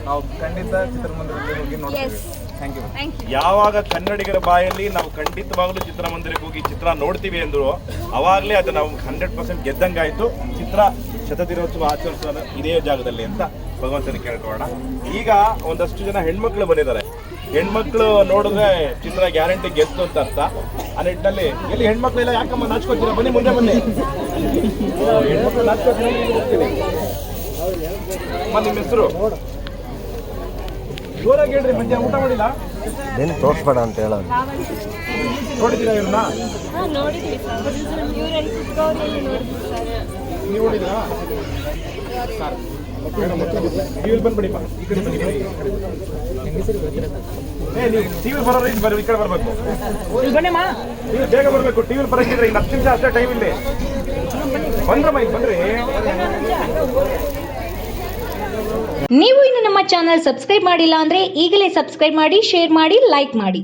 ನಾವು ಖಂಡಿತ ಚಿತ್ರಮಂದಿರದಲ್ಲಿ ಹೋಗಿ ನೋಡ್ತೀವಿ. Thank you. ಯಾವಾಗ ಕನ್ನಡಿಗರ ಬಾಯಲ್ಲಿ ನಾವು ಖಂಡಿತವಾಗ್ಲೂ ಚಿತ್ರಮಂದಿರಕ್ಕೆ ಹೋಗಿ ಚಿತ್ರ ನೋಡ್ತೀವಿ ಅಂದ್ರು ಅವಾಗಲೇ ಅದು ನಾವು 100% ಗೆದ್ದಂಗಾಯ್ತು. ಚಿತ್ರ ಶತದಿನೋತ್ಸವ ಆಚರಿಸೋಣ ಇದೇ ಜಾಗದಲ್ಲಿ ಅಂತ ಭಗವಂತನ ಕೇಳ್ಕೊಳ್ಳೋಣ. ಈಗ ಒಂದಷ್ಟು ಜನ ಹೆಣ್ಮಕ್ಳು ಬಂದಿದ್ದಾರೆ. ಹೆಣ್ಮಕ್ಳು ನೋಡಿದ್ರೆ ಚಿತ್ರ ಗ್ಯಾರಂಟಿ ಗೆದ್ದು ಅಂತ ಅರ್ಥ. ಆ ನಿಟ್ಟಿನಲ್ಲಿ ಎಲ್ಲಿ ಹೆಣ್ಮಕ್ಳೆಲ್ಲ ಯಾಕಮ್ಮ ನಾಚ್ಕೋತೀರಾ? ಬನ್ನಿ ಮುಂದೆ ಬನ್ನಿ. ಹೆಣ್ಮಕ್ಳು ನಾಚ್ಕೋತೀರಾ? ನಿಮ್ಮ ಹೆಸರು ಜೋರಾಗಿ ಹೇಳ್ರಿ. ಮಧ್ಯಾಹ್ನ ಊಟ ಮಾಡಿಲ್ಲ? ಏನು ತೋರಿಸ್ಬೇಡ ಅಂತ ಹೇಳೋದು. ನೋಡಿದ್ದೀರಾ ಇವ್ರನ್ನ? ನೀವು ನೋಡಿದ್ರಾ? ಟಿವಿಲಿ ಬಂದ್ಬಿಡಿಪ್ಪ. ಈ ಕಡೆ ಬನ್ನಿ. ನೀವು ಟಿವಿ ಬರೋರು ಇಲ್ಲಿ ಬರ್ರಿ, ಈ ಕಡೆ ಬರಬೇಕು. ನೀವು ಬೇಗ ಬರಬೇಕು. ಟಿವಿಲಿ ಬರೋಕ್ಕಿದ್ರೆ ಇನ್ನು 10 ನಿಮಿಷ ಅಷ್ಟೇ ಟೈಮ್ ಇಲ್ಲಿ. ಬಂದ್ರಮ್ಮ ಈಗ ಬನ್ರಿ. ನೀವು ಇನ್ನು ನಮ್ಮ ಚಾನಲ್ ಸಬ್ಸ್ಕ್ರೈಬ್ ಮಾಡಿಲ್ಲ ಅಂದ್ರೆ ಈಗಲೇ ಸಬ್ಸ್ಕ್ರೈಬ್ ಮಾಡಿ, ಶೇರ್ ಮಾಡಿ, ಲೈಕ್ ಮಾಡಿ.